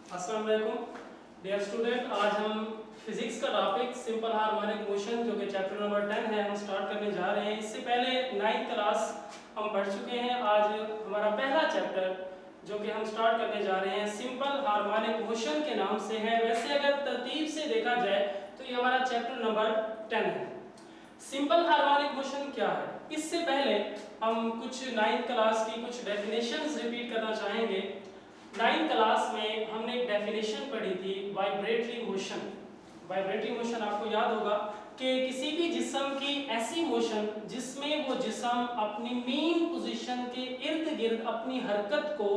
अस्सलाम वालेकुम dear student. आज हम फिजिक्स का टॉपिक सिंपल हार्मोनिक मोशन जो कि चैप्टर नंबर 10 है हम स्टार्ट करने जा रहे हैं। इससे पहले 9th क्लास हम पढ़ चुके हैं। आज हमारा पहला चैप्टर जो कि हम स्टार्ट करने जा रहे हैं सिंपल हार्मोनिक मोशन के नाम से है। वैसे अगर तरतीब से देखा जाए तो ये हमारा चैप्टर नंबर 10 है। सिंपल हार्मोनिक मोशन क्या है, इससे पहले हम कुछ 9th क्लास की कुछ डेफिनेशंस रिपीट करना चाहेंगे। 9th क्लास में हमने एक डेफिनेशन पढ़ी थी वाइब्रेटरी मोशन। वाइब्रेटरी मोशन आपको याद होगा कि किसी भी जिस्म की ऐसी मोशन जिसमें वो जिस्म अपनी मेन पोजीशन के इर्द गिर्द अपनी हरकत को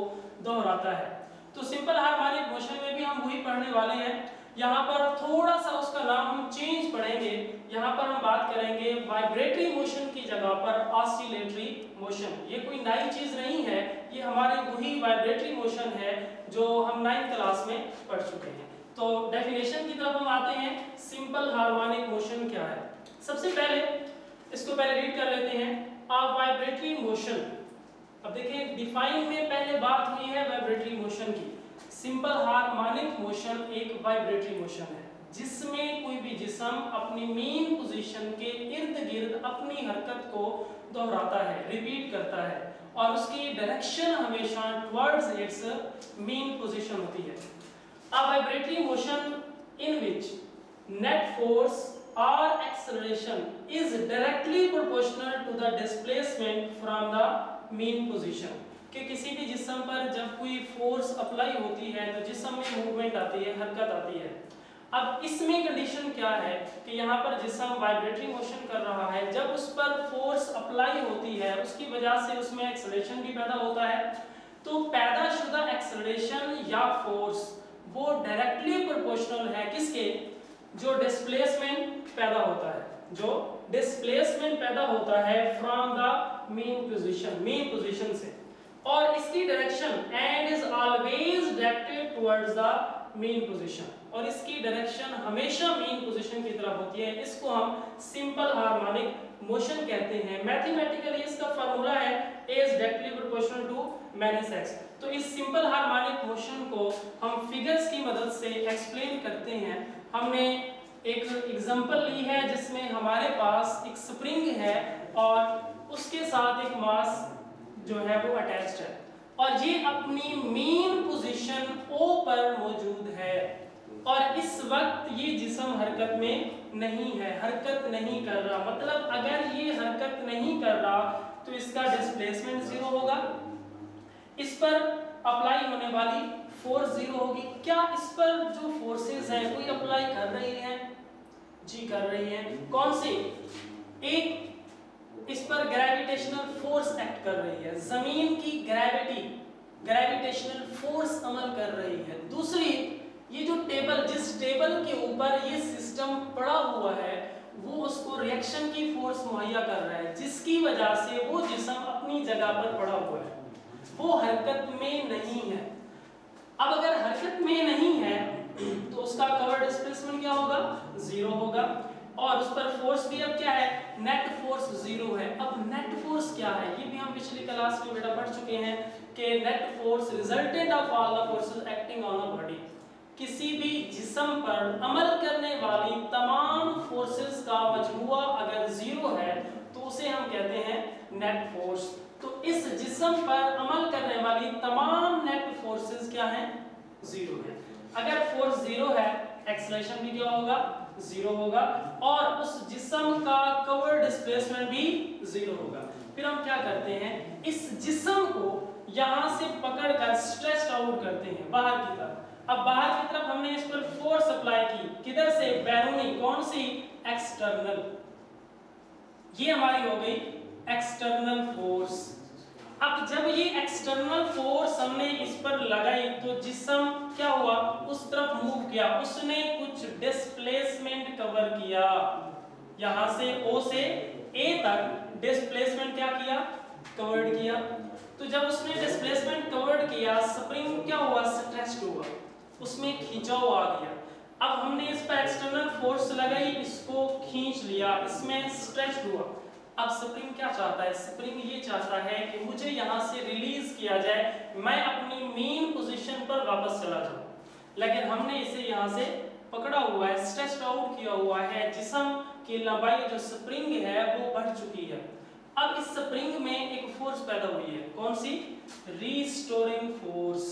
दोहराता है। तो सिंपल हार्मोनिक मोशन में भी हम वही पढ़ने वाले हैं। यहाँ पर थोड़ा सा उसका नाम हम चेंज पढ़ेंगे। यहाँ पर हम बात करेंगे वाइब्रेटरी मोशन की जगह पर ऑसिलेटरी मोशन। ये कोई नई चीज नहीं है, ये हमारे वही वाइब्रेटरी मोशन है जो हम 9th क्लास में पढ़ चुके हैं। तो डेफिनेशन की तरफ हम आते हैं। सिंपल हार्मोनिक मोशन क्या है, सबसे पहले इसको रीड कर लेते हैं। अ वाइब्रेटरी मोशन, अब देखिए डिफाइन में पहले बात हुई है वाइब्रेटरी मोशन की। सिंपल हार्मोनिक मोशन एक वाइब्रेटरी मोशन है जिसमें कोई भी जिस्म अपनी मेन पोजीशन के इर्द गिर्द अपनी हरकत को दोहराता है, रिपीट करता है और उसकी डायरेक्शन हमेशा टुवर्ड्स इट्स मेन पोजीशन होती है। A vibratory motion in which net force or acceleration is directly proportional to the displacement from the mean position। कि किसी भी जिस्म पर जब कोई फोर्स अप्लाई होती है तो जिस्म में मूवमेंट आती है, हरकत आती है। अब इसमें कंडीशन क्या है कि यहाँ पर जिस्म वाइब्रेटरी मोशन कर रहा है, जब उस पर फोर्स अप्लाई होती है उसकी वजह से उसमें एक्सेलरेशन भी पैदा होता है। तो पैदाशुदा एक्सेलरेशन या फोर्स वो डायरेक्टली प्रोपोर्शनल है किसके, जो डिस्प्लेसमेंट पैदा होता है, जो डिस्प्लेसमेंट पैदा होता है फ्रॉम द मेन पोजीशन से, और इसकी direction and is always directed towards the main position, और इसकी डायरेक्शन हमेशा मेन पोजीशन की तरफ होती है। इसको हम सिंपल हार्मोनिक मोशन कहते हैं। मैथमेटिकली इसका फार्मूला है A is directly proportional to minus x। तो इस सिंपल हार्मोनिक मोशन को हम फिगर्स की मदद से एक्सप्लेन करते हैं। हमने एक एग्जांपल ली है जिसमें हमारे पास एक स्प्रिंग है और उसके साथ एक मास जो है वो अटैच्ड है और ये अपनी मेन पोजीशन O पर मौजूद है और इस वक्त ये जिस्म हरकत में नहीं है, हरकत नहीं कर रहा। मतलब अगर ये हरकत नहीं कर रहा तो इसका डिस्प्लेसमेंट 0 होगा, इस पर अप्लाई होने वाली फोर्स 0 होगी। क्या इस पर जो फोर्सेस हैं कोई अप्लाई कर रही हैं? जी कर रही हैं। कौन सी? एक इस पर ग्रेविटेशनल फोर्स एक्ट कर रही है, जमीन की ग्रेविटेशनल फोर्स अमल कर रही है। दूसरी, ये जो टेबल, जिस टेबल के ऊपर ये सिस्टम पड़ा हुआ है वो उसको रिएक्शन की फोर्स मुहैया कर रहा है जिसकी वजह से वो जिस्म अपनी जगह पर पड़ा हुआ है, वो हरकत में नहीं है। अब अगर हरकत में नहीं है तो उसका कवर डिस्प्लेसमेंट क्या होगा? 0 होगा और उस पर फोर्स भी अब क्या है? नेट फोर्स 0 है। अब नेट फोर्स क्या है ये भी हम पिछली क्लास में बेटा पढ़ चुके हैं कि net force resultant of all the forces acting on a body. किसी भी जिस्म पर अमल करने वाली तमाम फोर्सेस का मजमुआ अगर 0 है तो उसे हम कहते हैं नेट फोर्स। तो इस जिस्म पर अमल करने वाली तमाम नेट फोर्सेस क्या हैं? 0 है। अगर फोर्स 0 है एक्सेलरेशन भी क्या होगा? 0 होगा और उस जिस्म का कवर डिस्प्लेसमेंट भी 0 होगा। फिर हम क्या करते हैं, इस जिस्म को यहां से पकड़कर स्ट्रेच आउट करते हैं बाहर की तरफ। अब बाहर की तरफ हमने इस पर फोर्स अप्लाई की, किधर से? बैरूनी। कौन सी? एक्सटर्नल। ये हमारी हो गई एक्सटर्नल फोर्स। अब जब ये एक्सटर्नल फोर्स हमने इस पर लगाई तो जिस्म क्या हुआ? उस तरफ मूव किया, उसने कुछ डिस्प्लेसमेंट कवर किया। यहां से O से A तक डिस्प्लेसमेंट क्या किया? कवर्ड किया। तो जब उसने डिस्प्लेसमेंट कवर्ड किया स्प्रिंग क्या हुआ? स्ट्रेच्ड हुआ, उसमें खिंचाव आ गया। अब हमने इस पर एक्सटर्नल फोर्स लगाई, इसको खींच लिया, इसमें स्ट्रेच्ड हुआ। अब स्प्रिंग क्या चाहता है? स्प्रिंग ये चाहता है कि मुझे यहां से रिलीज किया जाए, मैं अपनी मेन पोजीशन पर वापस चला जाऊं। लेकिन हमने इसे यहाँ से पकड़ा हुआ है, स्ट्रेच आउट किया हुआ है, जिस्म की लंबाई जो स्प्रिंग है वो बढ़ चुकी है। अब इस स्प्रिंग में एक फोर्स पैदा हुई है, कौन सी? Restoring force.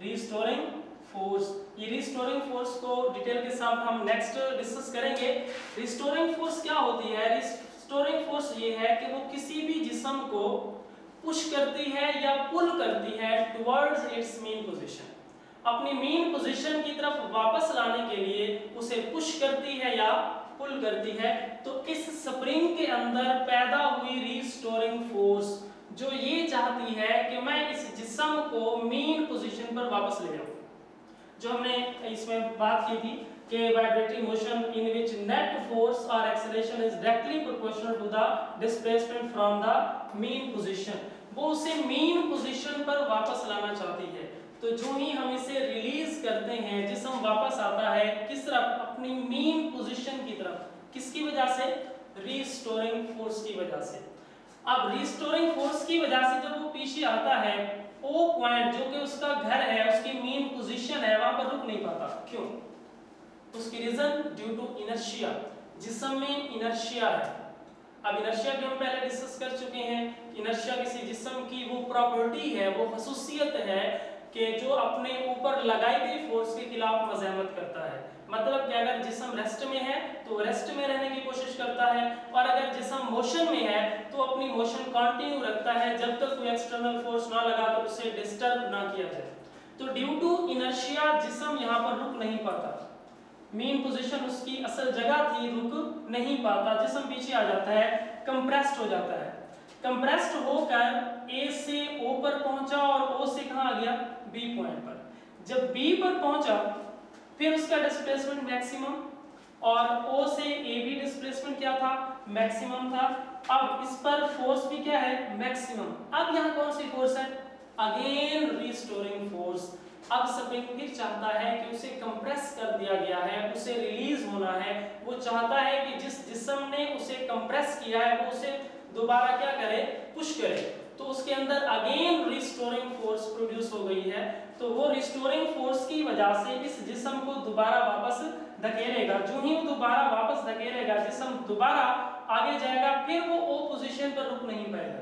रीस्टोरिंग फोर्स, ये रीस्टोरिंग फोर्स को डिटेल के साथ हम नेक्स्ट डिस्कस करेंगे। रीस्टोरिंग फोर्स क्या होती है? रीस्टोरिंग फोर्स ये है कि वो किसी भी जिस्म को पुश करती है या पुल करती है टुवर्ड्स इट्स मीन पोजीशन, अपनी मीन पोजीशन की तरफ वापस लाने के लिए उसे पुश करती है या पुल करती है। तो इस स्प्रिंग के अंदर पैदा हुई रीस्टोरिंग फोर्स जो ये चाहती है कि मैं इस जिस्म को मीन पोजीशन पर वापस ले जाऊं, जो हमने इसमें बात की थी कि vibratory motion in which net force और acceleration is directly proportional to the displacement from the mean position, वो उसे मीन पोजीशन पर वापस लाना चाहती है। तो जो ही हम इसे रिलीज करते हैं, जिस्म वापस आता है किस तरफ? अपनी मीन पोजीशन की तरफ। किसकी वजह से? रीस्टोरिंग फोर्स की वजह से। अब रीस्टोरिंग फोर्स की वजह से जब वो पीछे आता है, ओ पॉइंट जो कि उसका घर है, उसकी मीन पोजीशन है, वहां पर रुक नहीं पाता। क्यों? उसकी रीजन ड्यू टू इनर्शिया, जिस्म में इनर्शिया है। अब इनर्शिया भी हम पहले डिस्कस कर चुके हैं। इनर्शिया किसी जिस्म की वो प्रॉपर्टी है, वो खसूसियत है कि जो अपने ऊपर लगाई गई फोर्स के खिलाफ मज़ाहमत करता है। मतलब कि अगर जिस्म रेस्ट में है तो रेस्ट में रहने की कोशिश करता है, और अगर जिस्म मोशन में है तो अपनी मोशन कंटिन्यू रखता है जब तक कोई एक्सटर्नल फोर्स ना लगाकर उसे डिस्टर्ब ना किया जाए। तो ड्यू टू इनर्शिया जिस्म यहाँ पर रुक नहीं पाता, मीन पोजीशन उसकी असल जगह थी, रुक नहीं पाता, जिस्म पीछे आ जाता है, कंप्रेस्ड हो जाता है। कंप्रेस्ड होकर ए से ओ पर पहुंचा और ओ से कहां आ गया? बी पॉइंट पर। जब बी पर पहुंचा फिर उसका डिस्प्लेसमेंट मैक्सिमम, और ओ से ए बी डिस्प्लेसमेंट क्या था? मैक्सिमम था। अब इस पर फोर्स भी क्या है? मैक्सिमम। अब यहाँ कौन सी फोर्स है? Again restoring force. अब स्प्रिंग फिर चाहता है कि उसे कंप्रेस कर दिया गया है, उसे रिलीज होना है। वो चाहता है कि जिस जिस्म ने उसे कंप्रेस किया है वो उसे दोबारा क्या करे? पुश करे। तो उसके अंदर अगेन रिस्टोरिंग फोर्स प्रोड्यूस हो गई है। तो वो रिस्टोरिंग फोर्स की वजह से इस जिस्म को दोबारा वापस धकेलेगा। जो ही वो दोबारा वापस धकेलेगा, जिस्म दोबारा आगे जाएगा, फिर वो ओ पोजीशन पर रुक नहीं पाएगा।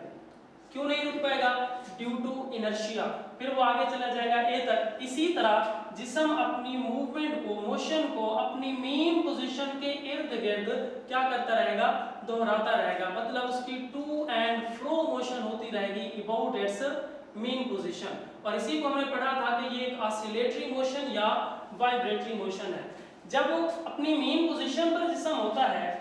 क्यों नहीं रुक पाएगा? Due to inertia. फिर वो आगे चला जाएगा ए तक। इसी तरह जिस्म अपनी मूवमेंट को, मोशन को अपनी मेन पोजीशन के इर्द गिर्द क्या करता रहेगा? दोहराता रहेगा। मतलब उसकी टू एंड फ्रो मोशन होती रहेगी अबाउट इट्स मेन पोजीशन। और इसी को हमने पढ़ा था कि ये एक ऑसिलेटरी मोशन या वाइब्रेटरी मोशन है। जब वो अपनी मेन पोजीशन पर जिस्म होता है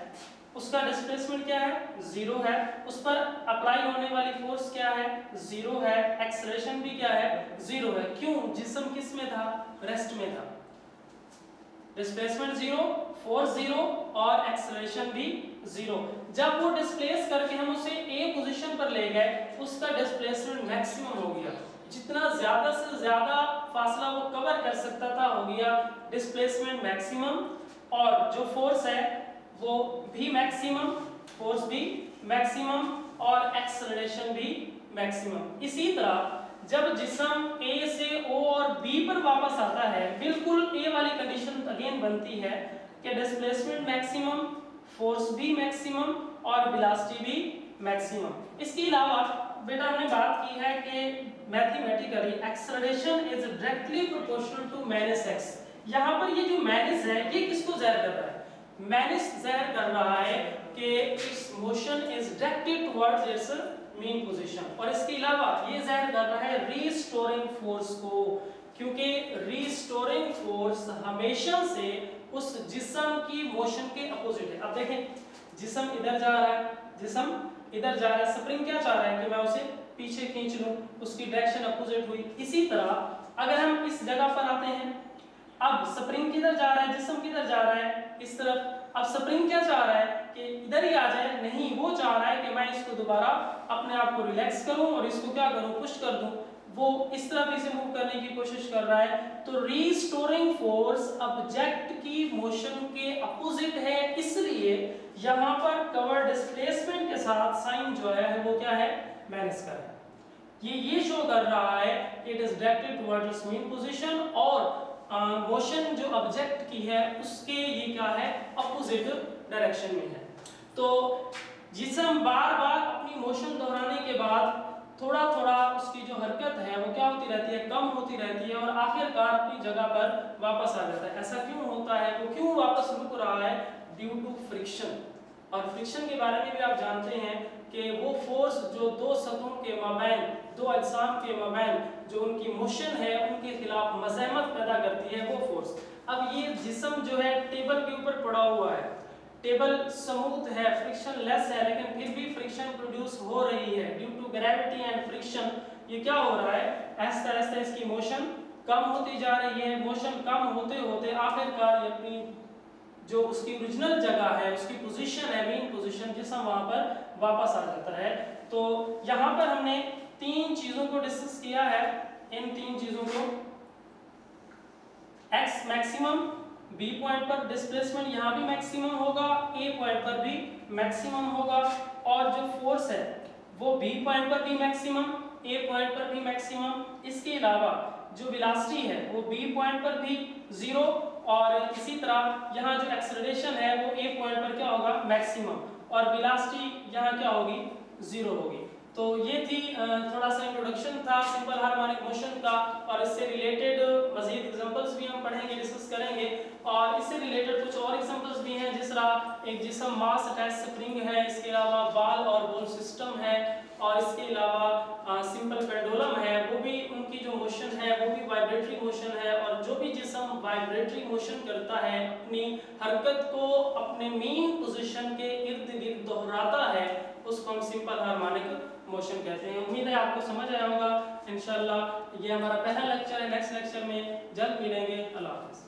उसका डिस्प्लेसमेंट क्या है? जीरो है। उस पर अप्लाई होने वाली फोर्स क्या है? जीरो है। एक्सेलरेशन भी क्या है? जीरो है। क्यों? जिस्म किस में था? रेस्ट में था। डिस्प्लेसमेंट जीरो, फोर्स जीरो और एक्सेलरेशन भी जीरो। जब वो डिस्प्लेस करके हम उसे ए पोजीशन पर ले गए, उसका डिस्प्लेसमेंट मैक्सिमम हो गया। जितना ज्यादा से ज्यादा फासला वो कवर कर सकता था हो गया डिस्प्लेसमेंट मैक्सिमम, और जो फोर्स है वो भी मैक्सिमम, फोर्स भी मैक्सिमम और एक्सेलरेशन भी मैक्सिमम। इसी तरह जब जिस्म ए से ओ और बी पर वापस आता है, बिल्कुल ए वाली कंडीशन अगेन बनती है कि डिस्प्लेसमेंट मैक्सिमम, फोर्स भी मैक्सिमम और वेलोसिटी भी मैक्सिमम। इसके अलावा बेटा हमने बात की है कि mathematically acceleration is directly proportional to minus x. यहाँ पर ये जो माइनस है ये किसको ज़ाहिर कर रहा है? माइनस ज़ाहिर कर रहा है कि इस motion is directed towards it's mean position. और इसके अलावा ये ज़ाहिर कर रहा है रीस्टोरिंग फोर्स को, क्योंकि रीस्टोरिंग फोर्स हमेशा से उस जिस्म की मोशन के अपोजिट है। अब देखें, जिस्म इधर जा रहा है, जिस्म इधर जा रहा है, स्प्रिंग क्या चाह रहा है कि मैं उसे पीछे खींच लूं, उसकी डायरेक्शन अपोजिट हुई। इसी तरह अगर हम इस जगह पर आते हैं, अब स्प्रिंग किधर जा रहा है? जिस्म किधर जा रहा है? इस तरफ। अब स्प्रिंग क्या चाह रहा है कि इधर ही आ जाए? नहीं, वो चाह रहा है कि मैं इसको दोबारा अपने आप को रिलैक्स करूं और इसको क्या करूं? पुश कर दूं। वो इस तरफ इसे मूव करने की कोशिश कर रहा है। तो रीस्टोरिंग फोर्स ऑब्जेक्ट की मोशन के अपोजिट है, इसलिए यहाँ पर कवर डिस्प्लेसमेंट के साथ साइन जो है वो क्या है? माइनस का है। ये शो कर रहा है it is directed towards it's main position, और मोशन जो ऑब्जेक्ट की है उसके ये क्या है, अपोजिट डायरेक्शन में है। तो जिसम बार बार अपनी मोशन दोहराने के बाद थोड़ा थोड़ा उसकी जो हरकत है वो क्या होती रहती है, कम होती रहती है, और आखिरकार अपनी जगह पर वापस आ जाता है। ऐसा क्यों होता है, वो क्यों वापस रुक रहा है, ड्यू टू फ्रिक्शन। और फ्रिक्शन के बारे में भी आप जानते हैं कि वो फोर्स जो दो सतहों के माबैन, दो अजसाम के माबैन जो उनकी मोशन है उनके खिलाफ मज़ाहमत पैदा करती है, वो फोर्स। अब ये जिस्म जो है टेबल के ऊपर पड़ा हुआ है, टेबल स्मूथ है, फ्रिक्शन लेस है, लेकिन फिर भी फ्रिक्शन प्रोड्यूस हो रही है due to gravity and friction. ये क्या हो रहा है, ऐसा ऐसा इसकी मोशन कम होती जा रही है। मोशन कम होते होते आखिरकार ये अपनी जो उसकी ओरिजिनल जगह है, उसकी पोजीशन है, मेन पोजीशन, जिसम वहां पर वापस आ जाता है। तो यहाँ पर हमने तीन चीजों को डिस्कस किया है। इन तीन चीजों को, x मैक्सिमम, b पॉइंट पर डिस्प्लेसमेंट यहाँ भी मैक्सिमम होगा, a पॉइंट पर भी मैक्सिमम होगा, और जो फोर्स है वो b पॉइंट पर भी मैक्सिमम, a पॉइंट पर भी मैक्सिमम। इसके अलावा जो वेलोसिटी है वो b पॉइंट पर भी जीरो, और इसी तरह यहाँ जो एक्सेलरेशन है वो a पॉइंट पर क्या होगा, मैक्सिमम, और वेलोसिटी यहाँ क्या होगी, जीरो होगी। तो ये थी थोड़ा सा इंट्रोडक्शन था सिंपल हार्मोनिक मोशन का, और इससे रिलेटेड मजीद एग्जांपल्स भी हम पढ़ेंगे, डिस्कस करेंगे। और इससे रिलेटेड कुछ और एग्जांपल्स भी हैं, जिस तरह एक जिस्म मास अटैच स्प्रिंग है, इसके अलावा बाल और बोन सिस्टम है, और इसके अलावा सिंपल पेंडुलम है, वो भी उनकी जो मोशन है वो भी वाइब्रेटरी मोशन है। और जो भी जिस्म वाइब्रेटरी मोशन करता है, अपनी हरकत को अपने मेन पोजीशन के इर्द गिर्द दोहराता है, उसको हम सिंपल हार्मोनिक मोशन कहते हैं। उम्मीद है आपको समझ आया होगा। इंशाल्लाह ये हमारा पहला लेक्चर है, नेक्स्ट लेक्चर में जल्द मिलेंगे। अल्लाह हाफ़िज़।